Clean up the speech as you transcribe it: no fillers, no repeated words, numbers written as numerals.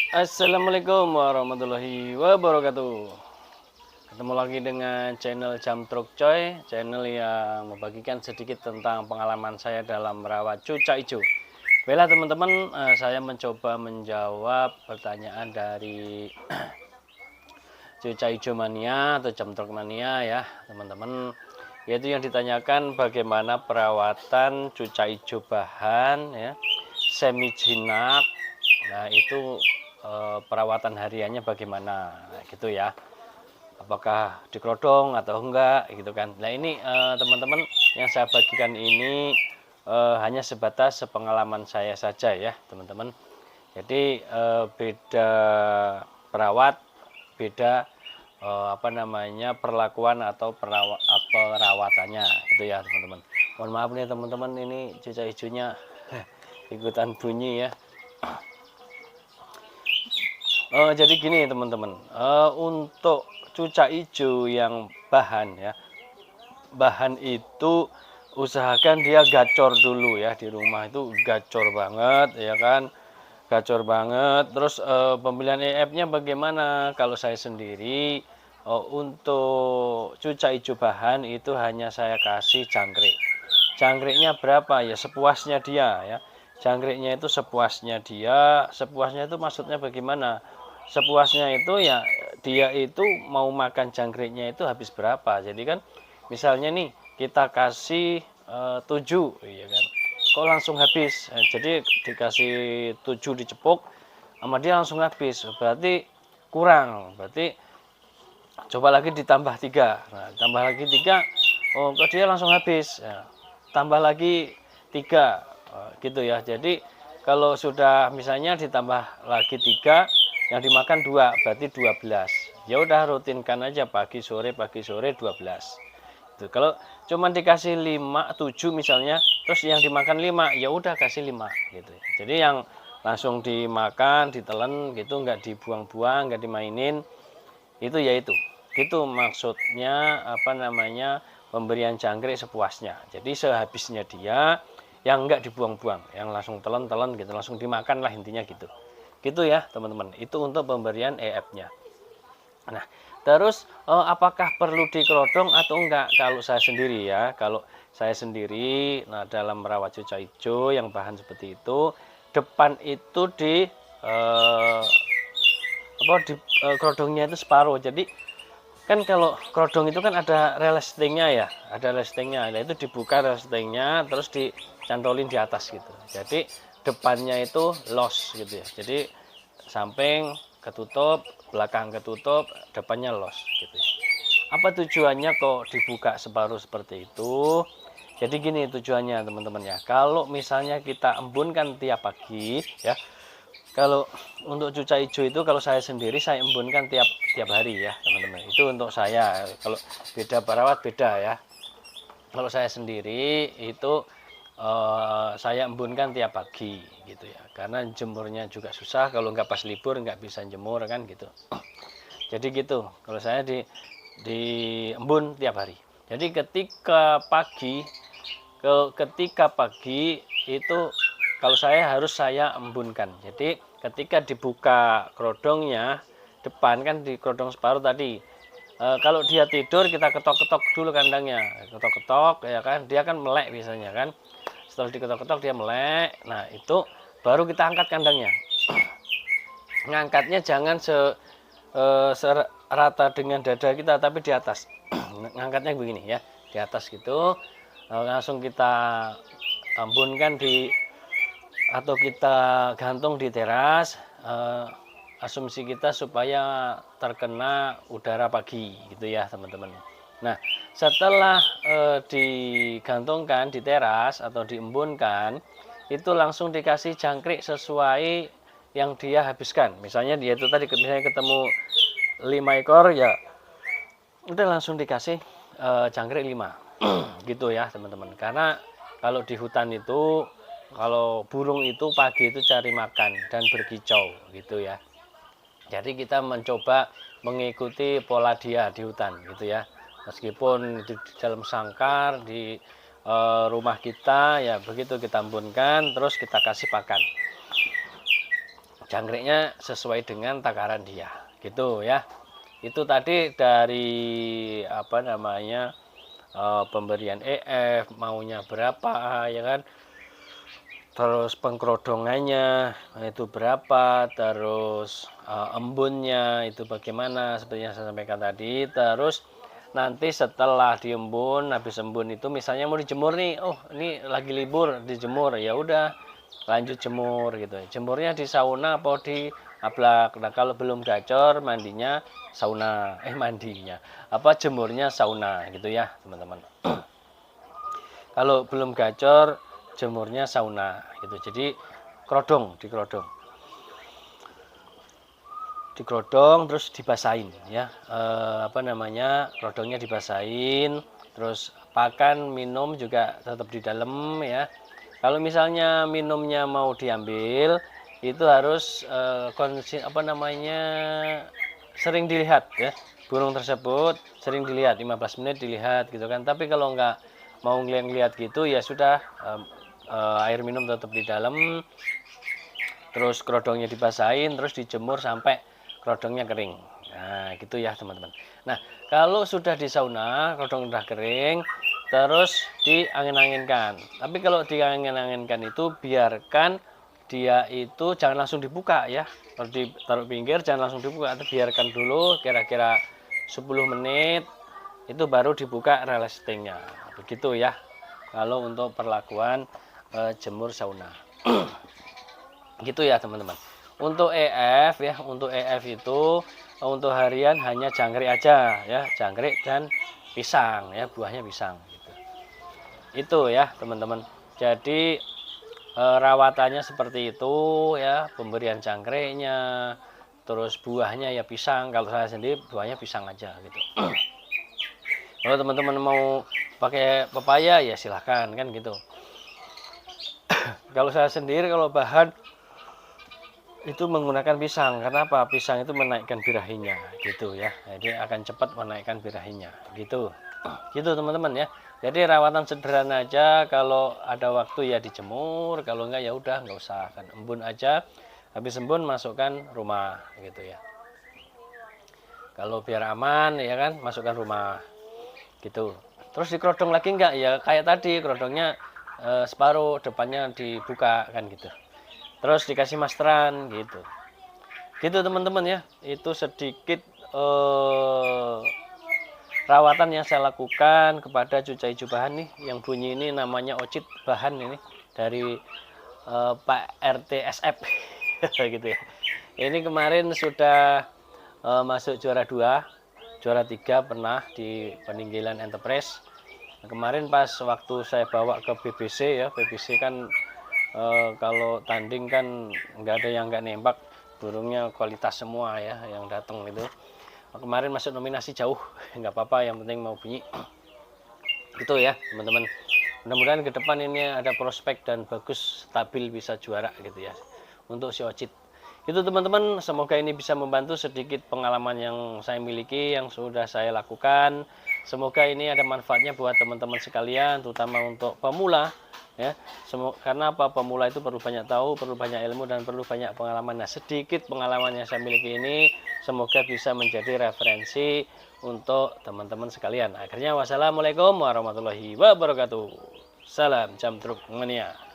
Assalamualaikum warahmatullahi wabarakatuh. Ketemu lagi dengan channel Jam Truk Coy, channel yang membagikan sedikit tentang pengalaman saya dalam merawat cucak hijau. Baiklah teman-teman, saya mencoba menjawab pertanyaan dari cucak hijau mania atau Jam Truk mania ya teman-teman. Yaitu yang ditanyakan bagaimana perawatan cucak hijau bahan ya, semi jinak. Nah itu perawatan hariannya bagaimana, nah, gitu ya. Apakah dikerodong atau enggak, gitu kan. Nah ini teman-teman yang saya bagikan ini hanya sebatas sepengalaman saya saja ya teman-teman. Jadi beda perawat, beda apa namanya perlakuan atau perawatannya, gitu ya teman-teman. Mohon maaf nih teman-teman, ini cucak hijaunya ikutan bunyi ya. Jadi gini teman-teman, untuk cucak hijau yang bahan ya, bahan itu usahakan dia gacor dulu ya, di rumah itu gacor banget ya kan, gacor banget. Terus pemilihan EF-nya bagaimana? Kalau saya sendiri untuk cucak hijau bahan itu hanya saya kasih jangkrik. Jangkriknya berapa ya, sepuasnya dia ya. Jangkriknya itu sepuasnya dia. Sepuasnya itu maksudnya bagaimana? Sepuasnya itu ya dia itu mau makan jangkriknya itu habis berapa. Jadi kan misalnya nih kita kasih 7 ya kan, kok langsung habis. Jadi dikasih 7 dicepuk sama dia langsung habis, berarti kurang. Berarti coba lagi ditambah 3. Nah, tambah lagi 3, oh kok dia langsung habis ya, tambah lagi 3 gitu ya. Jadi kalau sudah misalnya ditambah lagi 3, yang dimakan 2, berarti 12. Ya udah rutinkan aja pagi sore 12. Tuh, kalau cuman dikasih 5, 7 misalnya, terus yang dimakan 5, ya udah kasih 5 gitu. Jadi yang langsung dimakan, ditelan gitu, nggak dibuang-buang, nggak dimainin, itu ya itu. Itu maksudnya apa namanya, pemberian jangkrik sepuasnya. Jadi sehabisnya dia, yang nggak dibuang-buang, yang langsung telan-telan gitu, langsung dimakan lah intinya gitu. Gitu ya teman-teman. Itu untuk pemberian EF-nya. Nah, terus apakah perlu dikerodong atau enggak? Kalau saya sendiri ya, kalau saya sendiri, nah dalam merawat cucak hijau yang bahan seperti itu, depan itu di apa di kerodongnya itu separuh. Jadi kan kalau kerodong itu kan ada restingnya ya, ada restingnya. Nah itu dibuka restingnya, terus dicantolin di atas gitu. Jadi depannya itu los gitu ya. Jadi samping ketutup, belakang ketutup, depannya los gitu. Apa tujuannya kok dibuka separuh seperti itu? Jadi gini tujuannya teman-teman ya. Kalau misalnya kita embunkan tiap pagi ya, kalau untuk cucak hijau itu kalau saya sendiri saya embunkan tiap tiap hari ya teman-teman. Itu untuk saya. Kalau beda perawat beda ya. Kalau saya sendiri itu saya embunkan tiap pagi gitu ya. Karena jemurnya juga susah, kalau nggak pas libur nggak bisa jemur kan gitu. Jadi gitu. Kalau saya di embun tiap hari. Jadi ketika pagi itu kalau saya harus saya embunkan. Jadi ketika dibuka kerodongnya depan kan di kerodong separuh tadi, kalau dia tidur kita ketok-ketok dulu kandangnya, ketok-ketok ya kan, dia kan melek biasanya kan. Setelah diketok-ketok dia melek, nah itu baru kita angkat kandangnya. Ngangkatnya jangan serata dengan dada kita, tapi di atas. Ngangkatnya begini ya, di atas gitu. Langsung kita embunkan di atau kita gantung di teras. Asumsi kita supaya terkena udara pagi gitu ya teman-teman. Nah setelah digantungkan di teras atau diembunkan, itu langsung dikasih jangkrik sesuai yang dia habiskan. Misalnya dia itu tadi misalnya ketemu 5 ekor ya udah langsung dikasih jangkrik 5 gitu ya teman-teman. Karena kalau di hutan itu, kalau burung itu pagi itu cari makan dan berkicau gitu ya. Jadi kita mencoba mengikuti pola dia di hutan gitu ya. Meskipun di dalam sangkar di rumah kita ya begitu kita embunkan terus kita kasih pakan. Jangkriknya sesuai dengan takaran dia, gitu ya. Itu tadi dari apa namanya, pemberian EF maunya berapa ya kan, terus pengkerodongannya itu berapa, terus embunnya itu bagaimana seperti yang saya sampaikan tadi. Terus nanti setelah diembun, habis embun itu misalnya mau dijemur nih, oh ini lagi libur dijemur, ya udah lanjut jemur gitu. Jemurnya di sauna atau di ablak. Nah kalau belum gacor mandinya sauna, mandinya apa, jemurnya sauna gitu ya teman-teman. Kalau belum gacor jemurnya sauna gitu. Jadi dikerodong terus dibasahin ya, apa namanya, kerodongnya dibasahin, terus pakan minum juga tetap di dalam ya. Kalau misalnya minumnya mau diambil itu harus apa namanya, sering dilihat ya, burung tersebut sering dilihat, 15 menit dilihat gitu kan. Tapi kalau nggak mau ngeliat-ngeliat gitu ya sudah, air minum tetap di dalam, terus kerodongnya dibasahin, terus dijemur sampai kerodongnya kering. Nah gitu ya teman-teman. Nah kalau sudah di sauna kerodong udah kering, terus diangin-anginkan. Tapi kalau diangin-anginkan itu biarkan dia itu jangan langsung dibuka ya. Kalau ditaruh pinggir jangan langsung dibuka, biarkan dulu kira-kira 10 menit itu baru dibuka resletingnya. Begitu ya kalau untuk perlakuan jemur sauna. Gitu ya teman-teman. Untuk EF ya, untuk EF itu untuk harian hanya jangkrik aja ya, jangkrik dan pisang ya, buahnya pisang gitu. Itu ya teman-teman. Jadi rawatannya seperti itu ya, pemberian jangkriknya, terus buahnya ya pisang. Kalau saya sendiri buahnya pisang aja gitu. Kalau teman-teman mau pakai pepaya ya silahkan kan gitu. Kalau saya sendiri kalau bahan itu menggunakan pisang. Karena apa? Pisang itu menaikkan birahinya gitu ya. Jadi akan cepat menaikkan birahinya gitu. Gitu teman-teman ya. Jadi rawatan sederhana aja, kalau ada waktu ya dijemur, kalau enggak ya udah nggak usah, kan embun aja. Habis embun masukkan rumah gitu ya. Kalau biar aman ya kan, masukkan rumah gitu. Terus dikerodong lagi enggak ya, kayak tadi kerodongnya separuh, depannya dibuka kan gitu. Terus dikasih masteran gitu. Gitu teman-teman ya. Itu sedikit rawatan yang saya lakukan kepada cucai hijau bahan nih, yang bunyi ini namanya ocit bahan ini dari Pak RT SF gitu ya. Ini kemarin sudah masuk juara 2, juara 3 pernah di Peninggalan Enterprise. Nah, kemarin pas waktu saya bawa ke BBC ya, BBC kan kalau tanding kan nggak ada yang nggak nembak, burungnya kualitas semua ya yang datang itu. Kemarin masuk nominasi jauh, nggak apa-apa, yang penting mau bunyi. Gitu ya teman-teman. Mudah-mudahan ke depan ini ada prospek dan bagus, stabil, bisa juara gitu ya untuk si Ocit. Itu teman-teman, semoga ini bisa membantu sedikit pengalaman yang saya miliki, yang sudah saya lakukan. Semoga ini ada manfaatnya buat teman-teman sekalian, terutama untuk pemula ya. Karena apa, pemula itu perlu banyak tahu, perlu banyak ilmu, dan perlu banyak pengalaman. Nah sedikit pengalaman yang saya miliki ini semoga bisa menjadi referensi untuk teman-teman sekalian. Akhirnya wassalamualaikum warahmatullahi wabarakatuh. Salam Jamtruk Mania.